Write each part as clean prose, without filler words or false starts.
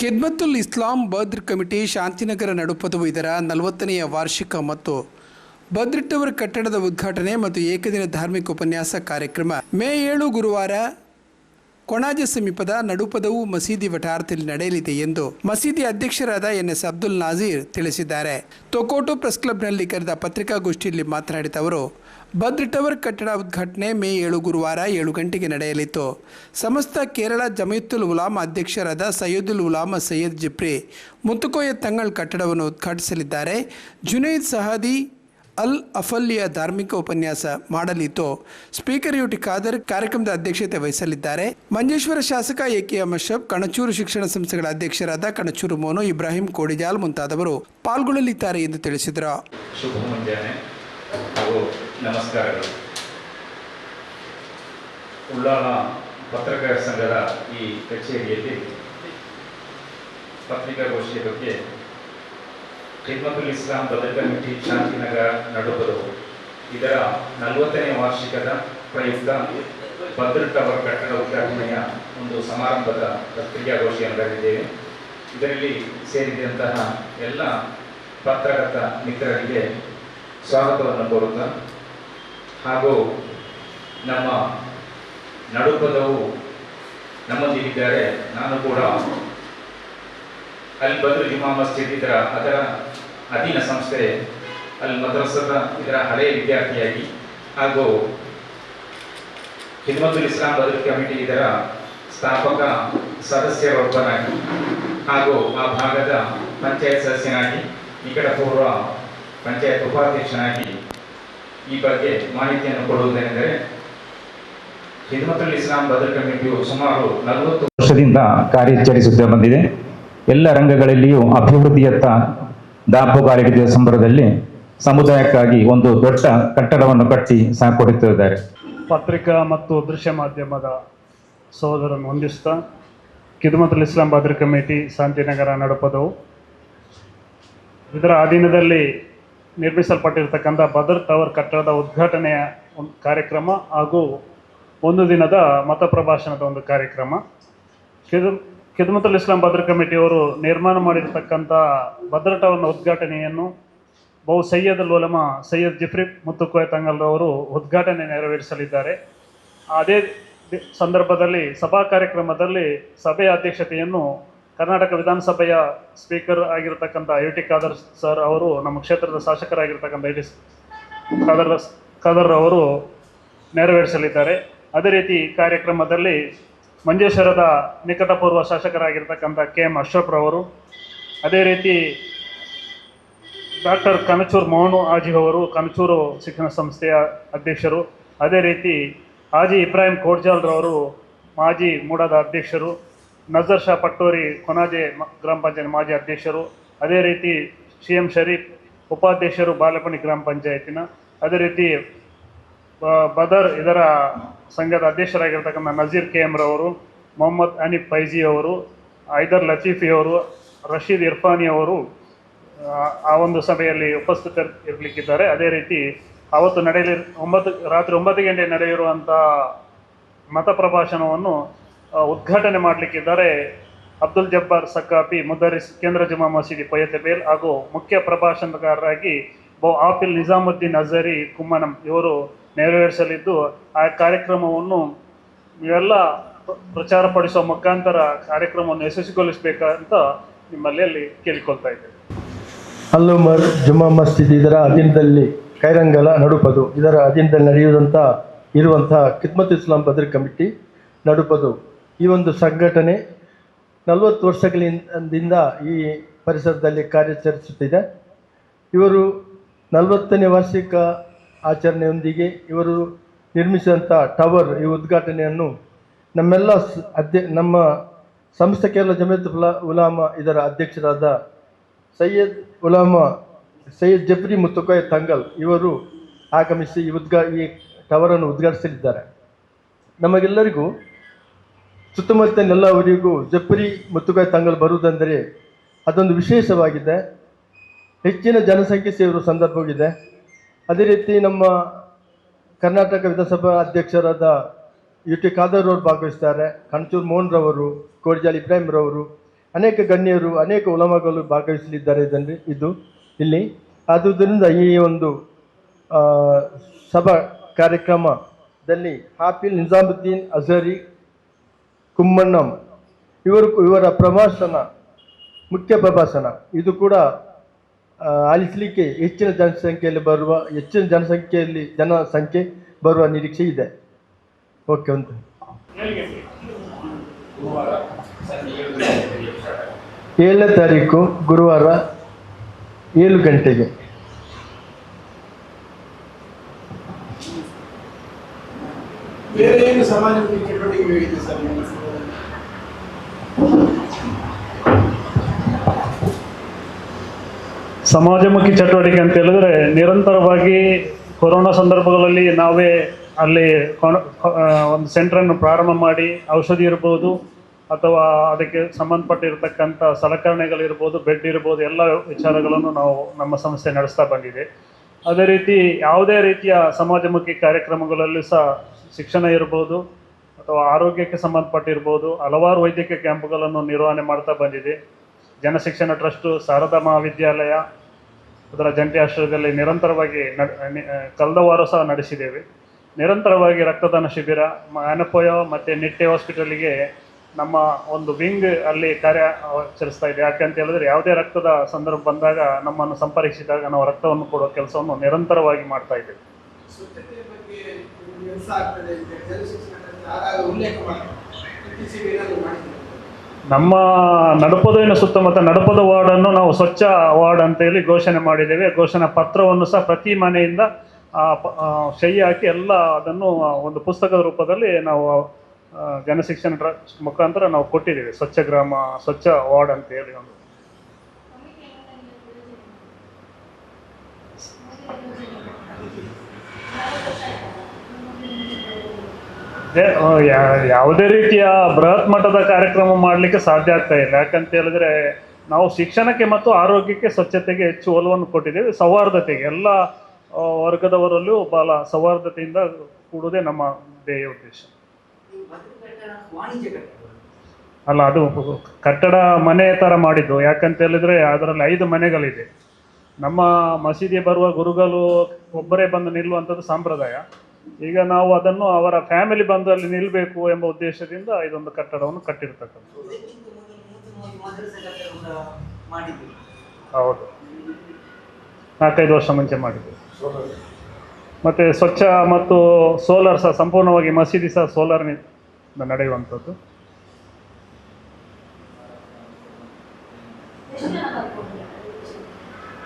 ಖಿದ್ಮತುಲ್ ಇಸ್ಲಾಂ Badr committee Shantinagar Nadupadavu ಇದರ 40ನೇ ವಾರ್ಷಿಕ ಮತ್ತು ಬದ್ರ್ ಟವರ್ ಕಟ್ಟಡದ ಉದ್ಘಾಟನೆ ಮತ್ತು ಏಕದಿನ ಧಾರ್ಮಿಕ ಉಪನ್ಯಾಸ ಕಾರ್ಯಕ್ರಮ ಮೇ 7 ಗುರುವಾರ ಕೊಣಾಜೆ ಸಮೀಪದ ನಡುಪದವು ಮಸೀದಿ ವಠಾರದಲ್ಲಿ ನಡೆಯಲಿದೆ ಎಂದು ಮಸೀದಿ ಅಧ್ಯಕ್ಷರಾದ ಎನ್ಎಸ್ ಅಬ್ದುಲ್ ನಾಜೀರ್ ತಿಳಿಸಿದ್ದಾರೆ. ತೊಕೋಟು ಪ್ರೆಸ್ ಕ್ಲಬ್ನಲ್ಲಿ ಕರೆದ ಪತ್ರಿಕಾಗೋಷ್ಠಿಯಲ್ಲಿ ಮಾತನಾಡಿದ ಅವರು, ಬದ್ರ್ ಟವರ್ ಕಟ್ಟಡ ಉದ್ಘಾಟನೆ ಮೇ 7 ಗುರುವಾರ 7 ಗಂಟೆಗೆ ನಡೆಯಲಿತ್ತು. ಸಮಸ್ತ ಕೇರಳ ಜಮೀಯತುಲ್ ಉಲಾಮಾ ಅಧ್ಯಕ್ಷರಾದ ಸೈಯದುಲ್ ಉಲಾಮಾ ಸೈಯದ್ ಜಿಪ್ರಿ ಮುತ್ತುಕೋಯ ತಂಗಳ್ ಕಟ್ಟಡವನ್ನು ಉದ್ಘಾಟಿಸಲಿದ್ದಾರೆ. ಜುನೈದ್ ಸಹಾದಿ ಅಲ್ ಅಫಲ್ಲಿಯ ಧಾರ್ಮಿಕ ಉಪನ್ಯಾಸ ಮಾಡಲಿದ್ದು, ಸ್ಪೀಕರ್ ಯುಟಿ ಖಾದರ್ ಕಾರ್ಯಕ್ರಮದ ಅಧ್ಯಕ್ಷತೆ ವಹಿಸಲಿದ್ದಾರೆ. ಮಂಜೇಶ್ವರ ಶಾಸಕ ಎಕೆ ಅಮಶಬ್, ಕಣಚೂರು ಶಿಕ್ಷಣ ಸಂಸ್ಥೆಗಳ ಅಧ್ಯಕ್ಷರಾದ ಕಣಚೂರು ಮೋನು, ಇಬ್ರಾಹಿಂ ಕೋಡಿಜಾಲ್ ಮುಂತಾದವರು ಪಾಲ್ಗೊಳ್ಳಲಿದ್ದಾರೆ ಎಂದು ತಿಳಿಸಿದರು. ಶುಭ ಮುಂಜಾನೆ ಹಾಗೂ ನಮಸ್ಕಾರಗಳು. ಉಳ್ಳಾಲ ಪತ್ರಕರ್ತರ ಸಂಘದ ಈ ಕಚೇರಿಯಲ್ಲಿ ಪತ್ರಿಕಾಗೋಷ್ಠಿಯ ಬಗ್ಗೆ ಖಿದ್ಮತುಲ್ ಇಸ್ಲಾಂ ಬದ್ರ್ ಕಮಿಟಿ ಶಾಂತಿನಗರ ನಡುಪದವು ಇದರ 40ನೇ ವಾರ್ಷಿಕದ ಪ್ರಯುಕ್ತ ಬದ್ರ್ ಟವರ್ ಕಟ್ಟಡ ಉದ್ಘಾಟನೆಯ ಒಂದು ಸಮಾರಂಭದ ಪತ್ರಿಕಾಗೋಷ್ಠಿಯನ್ನು ಕರೆದಿದ್ದೇವೆ. ಇದರಲ್ಲಿ ಸೇರಿದಂತಹ ಎಲ್ಲ ಪತ್ರಕರ್ತ ಮಿತ್ರರಿಗೆ ಸ್ವಾಗತವನ್ನು ಕೋರುತ್ತಾ, ಹಾಗೂ ನಮ್ಮ ನಡುಪದವು ನಮ್ಮೊಂದಿಗಿದ್ದಾರೆ. ನಾನು ಕೂಡ ಅಲ್ ಬದ್ರ್ ಜುಮಾ ಮಸ್ಜಿದ್ ಅದರ ಅಧೀನ ಸಂಸ್ಥೆ ಅಲ್ ಮದ್ರಸದ ಇದರ ಹಳೆಯ ವಿದ್ಯಾರ್ಥಿಯಾಗಿ ಹಾಗೂ ಖಿದ್ಮತುಲ್ ಇಸ್ಲಾಂ ಬದ್ರ್ ಕಮಿಟಿ ಇದರ ಸ್ಥಾಪಕ ಸದಸ್ಯರೊಬ್ಬನಾಗಿ ಹಾಗೂ ಆ ಭಾಗದ ಪಂಚಾಯತ್ ಸದಸ್ಯನಾಗಿ, ನಿಕಟಪೂರ್ವ ಪಂಚಾಯತ್ ಉಪಾಧ್ಯಕ್ಷನಾಗಿ ಈ ಬಗ್ಗೆ ಮಾಹಿತಿಯನ್ನು ಕೊಡುವುದೆಂದರೆ, ಖಿದ್ಮತುಲ್ ಇಸ್ಲಾಂ ಬದ್ರ್ ಕಮಿಟಿಯು ಸುಮಾರು 40 ವರ್ಷದಿಂದ ಕಾರ್ಯಾಚರಿಸುತ್ತಾ ಬಂದಿದೆ. ಎಲ್ಲ ರಂಗಗಳಲ್ಲಿಯೂ ಅಭಿವೃದ್ಧಿಯತ್ತ ದಾಪುಗಾಲಿಡಿದ ಸಂದರ್ಭದಲ್ಲಿ ಸಮುದಾಯಕ್ಕಾಗಿ ಒಂದು ದೊಡ್ಡ ಕಟ್ಟಡವನ್ನು ಕಟ್ಟಿ ಸಾಕೊಡುತ್ತಿದ್ದಾರೆ. ಪತ್ರಿಕಾ ಮತ್ತು ದೃಶ್ಯ ಮಾಧ್ಯಮದ ಸಹೋದರನ್ನು ಹೊಂದಿಸ್ತಾ ಖಿದ್ಮತುಲ್ ಇಸ್ಲಾಂ ಬದ್ರ್ ಕಮಿಟಿ ಶಾಂತಿನಗರ ನಡುಪದವು ಇದರ ಅಧೀನದಲ್ಲಿ ನಿರ್ಮಿಸಲ್ಪಟ್ಟಿರತಕ್ಕಂಥ ಬದ್ರ್ ಟವರ್ ಕಟ್ಟಡದ ಉದ್ಘಾಟನೆಯ ಒಂದು ಕಾರ್ಯಕ್ರಮ ಹಾಗೂ ಒಂದು ದಿನದ ಮತ ಪ್ರಭಾಷಣದ ಒಂದು ಕಾರ್ಯಕ್ರಮ. ಖಿದ್ಮತುಲ್ ಇಸ್ಲಾಂ ಬದ್ರ್ ಕಮಿಟಿಯವರು ನಿರ್ಮಾಣ ಮಾಡಿರ್ತಕ್ಕಂಥ ಬದ್ರ್ ಟವರ್ನ ಉದ್ಘಾಟನೆಯನ್ನು ಸೈಯದುಲ್ ಉಲಮಾ ಸೈಯದ್ ಜಿಪ್ರಿ ಮುತ್ತುಕೋಯ ತಂಗಲ್ರವರು ಉದ್ಘಾಟನೆ ನೆರವೇರಿಸಲಿದ್ದಾರೆ. ಅದೇ ಸಂದರ್ಭದಲ್ಲಿ ಸಭಾ ಕಾರ್ಯಕ್ರಮದಲ್ಲಿ ಸಭೆಯ ಅಧ್ಯಕ್ಷತೆಯನ್ನು ಕರ್ನಾಟಕ ವಿಧಾನಸಭೆಯ ಸ್ಪೀಕರ್ ಆಗಿರತಕ್ಕಂಥ ಯುಟಿ ಖಾದರ್ ಸರ್ ಅವರು, ನಮ್ಮ ಕ್ಷೇತ್ರದ ಶಾಸಕರಾಗಿರ್ತಕ್ಕಂಥ ಯುಟಿ ಖಾದರ್ ಅವರು ನೆರವೇರಿಸಲಿದ್ದಾರೆ. ಅದೇ ರೀತಿ ಕಾರ್ಯಕ್ರಮದಲ್ಲಿ ಮಂಜೇಶ್ವರದ ನಿಕಟಪೂರ್ವ ಶಾಸಕರಾಗಿರ್ತಕ್ಕಂಥ KM ಅಶ್ರಫ್ರವರು, ಅದೇ ರೀತಿ ಡಾಕ್ಟರ್ ಕಣಚೂರು ಮೋನು ಹಾಜಿ ಅವರು, ಕಣಚೂರು ಶಿಕ್ಷಣ ಸಂಸ್ಥೆಯ ಅಧ್ಯಕ್ಷರು, ಅದೇ ರೀತಿ ಹಾಜಿ ಇಬ್ರಾಹಿಂ ಕೋಡ್ಜಾಲ್ರವರು ಮಾಜಿ ಮೂಡದ ಅಧ್ಯಕ್ಷರು, ನಜರ್ ಶಾ ಪಟ್ಟೋರಿ ಕೊನಾಜೆ ಗ್ರಾಮ ಪಂಚಾಯತ್ ಮಾಜಿ ಅಧ್ಯಕ್ಷರು, ಅದೇ ರೀತಿ CM ಶರೀಫ್ ಉಪಾಧ್ಯಕ್ಷರು ಬಾಲೆಪಣಿ ಗ್ರಾಮ ಪಂಚಾಯತಿನ, ಅದೇ ರೀತಿ ಬದರ್ ಇದರ ಸಂಘದ ಅಧ್ಯಕ್ಷರಾಗಿರ್ತಕ್ಕಂಥ ನಜೀರ್ KM ರವರು, ಮೊಹಮ್ಮದ್ ಹನೀಫ್ ಫೈಜಿ ಅವರು, ಐದರ್ ಲತೀಫಿ ಅವರು, ರಶೀದ್ ಇರ್ಫಾನಿ ಅವರು ಆ ಒಂದು ಸಭೆಯಲ್ಲಿ ಉಪಸ್ಥಿತರಿರಲಿಕ್ಕಿದ್ದಾರೆ. ಅದೇ ರೀತಿ ಅವತ್ತು ರಾತ್ರಿ 9 ಗಂಟೆ ನಡೆಯಿರುವಂಥ ಮತ ಪ್ರಭಾಷಣವನ್ನು ಉದ್ಘಾಟನೆ ಮಾಡಲಿಕ್ಕಿದ್ದಾರೆ ಅಬ್ದುಲ್ ಜಬ್ಬಾರ್ ಸಕ್ಕಾಫಿ ಮುದರಿಸ್, ಕೇಂದ್ರ ಜುಮಾ ಮಸೀದಿ ಪೊಯ್ಯತೆಬೇಲ್, ಹಾಗೂ ಮುಖ್ಯ ಪ್ರಭಾಷಣಕಾರರಾಗಿ ಆಫಿಲ್ ನಿಜಾಮುದ್ದೀನ್ ಅಜರಿ ಕುಮ್ಮನಂ ಇವರು ನೆರವೇರಿಸಲಿದ್ದು, ಆ ಕಾರ್ಯಕ್ರಮವನ್ನು ಇವೆಲ್ಲ ಪ್ರಚಾರಪಡಿಸುವ ಮುಖಾಂತರ ಕಾರ್ಯಕ್ರಮವನ್ನು ಯಶಸ್ವಿಗೊಳಿಸಬೇಕಂತ ನಿಮ್ಮಲ್ಲಿ ಕೇಳಿಕೊಳ್ತಾ ಇದ್ದೇವೆ. ಅಲ್ ಉಮರ್ ಜುಮಾ ಮಸ್ಜಿದ್ ಇದರ ಅಧೀನದಲ್ಲಿ ಕೈರಂಗಲ ನಡುಪದು ಇದರ ಅಧೀನದಲ್ಲಿ ಇರುವಂತಹ ಖಿದ್ಮತುಲ್ ಇಸ್ಲಾಂ ಬದ್ರ್ ಕಮಿಟಿ ನಡುಪದು ಈ ಒಂದು ಸಂಘಟನೆ 40 ವರ್ಷಗಳಿಂದ ಈ ಪರಿಸರದಲ್ಲಿ ಕಾರ್ಯಾಚರಿಸುತ್ತಿದೆ. ಇವರು 40ನೇ ವಾರ್ಷಿಕ ಆಚರಣೆಯೊಂದಿಗೆ ಇವರು ನಿರ್ಮಿಸಿದಂಥ ಟವರ್ ಈ ಉದ್ಘಾಟನೆಯನ್ನು ನಮ್ಮ ಸಂಸ್ಥೆ ಕೇರಳ ಜಮೀಯತುಲ್ ಉಲಾಮಾ ಇದರ ಅಧ್ಯಕ್ಷರಾದ ಸೈಯದ್ ಉಲಾಮಾ ಸೈಯದ್ ಜಿಪ್ರಿ ಮುತ್ತುಕೋಯ ತಂಗಲ್ ಇವರು ಆಗಮಿಸಿ ಈ ಟವರನ್ನು ಉದ್ಘಾಟಿಸಲಿದ್ದಾರೆ. ನಮಗೆಲ್ಲರಿಗೂ ಸುತ್ತಮುತ್ತಲೆಲ್ಲವರಿಗೂ ಜಿಪ್ರಿ ಮುತ್ತುಕೋಯ ತಂಗಲ್ ಬರುವುದೆಂದರೆ ಅದೊಂದು ವಿಶೇಷವಾಗಿದೆ. ಹೆಚ್ಚಿನ ಜನಸಂಖ್ಯೆ ಸೇರುವ ಸಂದರ್ಭವಿದೆ. ಅದೇ ರೀತಿ ನಮ್ಮ ಕರ್ನಾಟಕ ವಿಧಾನಸಭಾ ಅಧ್ಯಕ್ಷರಾದ ಯುಟಿ ಖಾದರ್ ಅವರು ಭಾಗವಹಿಸ್ತಾರೆ, ಕಣಚೂರು ಮೋಹನ್ ರವರು, ಕೋಡಿಜಾಲ್ ಇಬ್ರಾಹಿಂ ರವರು, ಅನೇಕ ಗಣ್ಯರು ಅನೇಕ ಉಲಮಗಳು ಭಾಗವಹಿಸಲಿದ್ದಾರೆ ಇದು ಇಲ್ಲಿ. ಆದುದರಿಂದ ಈ ಒಂದು ಸಭಾ ಕಾರ್ಯಕ್ರಮದಲ್ಲಿ ಹಾಫಿಲ್ ನಿಜಾಮುದ್ದೀನ್ ಅಜರಿ ಕುಮ್ಮಣ್ಣಂ ಇವರ ಪ್ರಭಾಷಣ, ಮುಖ್ಯ ಪ್ರಭಾಷಣ ಇದು ಕೂಡ ಆಲಿಸಲಿಕ್ಕೆ ಹೆಚ್ಚಿನ ಜನಸಂಖ್ಯೆ ಬರುವ ನಿರೀಕ್ಷೆ ಇದೆ. ಓಕೆ ಅಂತ 7ನೇ ತಾರೀಕು ಗುರುವಾರ 7 ಗಂಟೆಗೆ. ಬೇರೆ ಏನು ಸಮಾಜಮುಖಿ ಚಟುವಟಿಕೆ ಇದೆ ಸರ್? ಸಮಾಜಮುಖಿ ಚಟುವಟಿಕೆ ಅಂತ ಹೇಳಿದ್ರೆ ನಿರಂತರವಾಗಿ ಕೊರೋನಾ ಸಂದರ್ಭಗಳಲ್ಲಿ ನಾವೇ ಅಲ್ಲಿ ಒಂದು ಸೆಂಟ್ರನ್ನು ಪ್ರಾರಂಭ ಮಾಡಿ ಔಷಧಿ ಇರ್ಬೋದು ಅಥವಾ ಅದಕ್ಕೆ ಸಂಬಂಧಪಟ್ಟಿರ್ತಕ್ಕಂಥ ಸಲಕರಣೆಗಳಿರ್ಬೋದು, ಬೆಡ್ ಇರ್ಬೋದು, ಎಲ್ಲ ವಿಚಾರಗಳನ್ನು ನಾವು ನಮ್ಮ ಸಂಸ್ಥೆ ನಡೆಸ್ತಾ ಬಂದಿದೆ. ಅದೇ ರೀತಿ ಯಾವುದೇ ರೀತಿಯ ಸಮಾಜಮುಖಿ ಕಾರ್ಯಕ್ರಮಗಳಲ್ಲಿ ಸಹ ಶಿಕ್ಷಣ ಇರ್ಬೋದು ಅಥವಾ ಆರೋಗ್ಯಕ್ಕೆ ಸಂಬಂಧಪಟ್ಟಿರ್ಬೋದು ಹಲವಾರು ವೈದ್ಯಕೀಯ ಕ್ಯಾಂಪ್ಗಳನ್ನು ನಿರ್ವಹಣೆ ಮಾಡ್ತಾ ಬಂದಿದೆ. ಜನಶಿಕ್ಷಣ ಟ್ರಸ್ಟು, ಶಾರದಾ ಮಹಾವಿದ್ಯಾಲಯ ಅದರ ಜಂಟಿ ಆಶ್ರಯದಲ್ಲಿ ನಿರಂತರವಾಗಿ ಕಳೆದ ವಾರ ಸಹ ನಡೆಸಿದ್ದೇವೆ. ನಿರಂತರವಾಗಿ ರಕ್ತದಾನ ಶಿಬಿರ ಆನಪೋಯ ಮತ್ತು ನಿಟ್ಟೆ ಹಾಸ್ಪಿಟಲಿಗೆ ನಮ್ಮ ಒಂದು ವಿಂಗ್ ಅಲ್ಲಿ ಕಾರ್ಯಾಚರಿಸ್ತಾ ಇದೆ. ಯಾಕಂತ ಹೇಳಿದ್ರೆ ಯಾವುದೇ ರಕ್ತದ ಸಂದರ್ಭ ಬಂದಾಗ ನಮ್ಮನ್ನು ಸಂಪರ್ಕಿಸಿದಾಗ ನಾವು ರಕ್ತವನ್ನು ಕೊಡುವ ಕೆಲಸವನ್ನು ನಿರಂತರವಾಗಿ ಮಾಡ್ತಾ ಇದ್ದೇವೆ. ನಮ್ಮ ನಡುಪದುವಿನ ಸುತ್ತಮುತ್ತ ನಡುಪದ ವಾರ್ಡನ್ನು ನಾವು ಸ್ವಚ್ಛ ವಾರ್ಡ್ ಅಂತೇಳಿ ಘೋಷಣೆ ಮಾಡಿದ್ದೇವೆ. ಘೋಷಣಾ ಪತ್ರವನ್ನು ಸಹ ಪ್ರತಿ ಮನೆಯಿಂದ ಸಹಿ ಹಾಕಿ ಎಲ್ಲ ಅದನ್ನು ಒಂದು ಪುಸ್ತಕದ ರೂಪದಲ್ಲಿ ನಾವು ಜನಶಿಕ್ಷಣ ಟ್ರಸ್ಟ್ ಮುಖಾಂತರ ನಾವು ಕೊಟ್ಟಿದ್ದೇವೆ. ಸ್ವಚ್ಛ ಗ್ರಾಮ, ಸ್ವಚ್ಛ ವಾರ್ಡ್ ಅಂತ ಹೇಳಿ ಒಂದು ಯಾವುದೇ ರೀತಿಯ ಬೃಹತ್ ಮಟ್ಟದ ಕಾರ್ಯಕ್ರಮ ಮಾಡಲಿಕ್ಕೆ ಸಾಧ್ಯ ಆಗ್ತಾ ಇಲ್ಲ. ಯಾಕಂತ ಹೇಳಿದ್ರೆ ನಾವು ಶಿಕ್ಷಣಕ್ಕೆ ಮತ್ತು ಆರೋಗ್ಯಕ್ಕೆ, ಸ್ವಚ್ಛತೆಗೆ ಹೆಚ್ಚು ಒಲವನ್ನು ಕೊಟ್ಟಿದ್ದೇವೆ. ಸೌಹಾರ್ದತೆಗೆ ಎಲ್ಲ ವರ್ಗದವರಲ್ಲೂ ಬಹಳ ಸೌಹಾರ್ದತೆಯಿಂದ ಕೂಡುವುದೇ ನಮ್ಮ ಧ್ಯೇಯ ಉದ್ದೇಶ. ಅಲ್ಲ, ಅದು ಕಟ್ಟಡ ಮನೆ ಥರ ಮಾಡಿದ್ದು. ಯಾಕಂತ ಹೇಳಿದ್ರೆ ಅದರಲ್ಲಿ 5 ಮನೆಗಳಿದೆ. ನಮ್ಮ ಮಸೀದಿಗೆ ಬರುವ ಗುರುಗಳು ಒಬ್ಬರೇ ಬಂದು ನಿಲ್ಲುವಂಥದ್ದು ಸಂಪ್ರದಾಯ. ಈಗ ನಾವು ಅದನ್ನು ಅವರ ಫ್ಯಾಮಿಲಿ ಬಂದು ಅಲ್ಲಿ ನಿಲ್ಲಬೇಕು ಎಂಬ ಉದ್ದೇಶದಿಂದ ಇದೊಂದು ಕಟ್ಟಡವನ್ನು ಕಟ್ಟಿರ್ತಕ್ಕಂಥದ್ದು. ಹೌದು, 4-5 ವರ್ಷ ಮುಂಚೆ ಮಾಡಿದ್ವಿ. ಮತ್ತು ಸ್ವಚ್ಛ ಮತ್ತು ಸೋಲಾರ್ ಸಹ ಸಂಪೂರ್ಣವಾಗಿ ಮಸೀದಿ ಸಹ ಸೋಲಾರ್ನಿಂದ ನಡೆಯುವಂಥದ್ದು.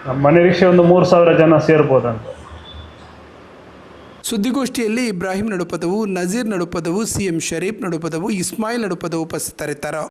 ನಮ್ಮ ನಿರೀಕ್ಷೆ ಒಂದು 3,000 ಜನ ಸೇರ್ಬೋದಂತ. ಸುದ್ದಿಗೋಷ್ಠಿಯಲ್ಲಿ ಇಬ್ರಾಹಿಂ ನಡುಪದವು, ನಜೀರ್ ನಡುಪದವು, CM ಶರೀಫ್ ನಡುಪದವು, ಇಸ್ಮಾಯಿಲ್ ನಡುಪದವು ಉಪಸ್ಥಿತರಿದ್ದರು.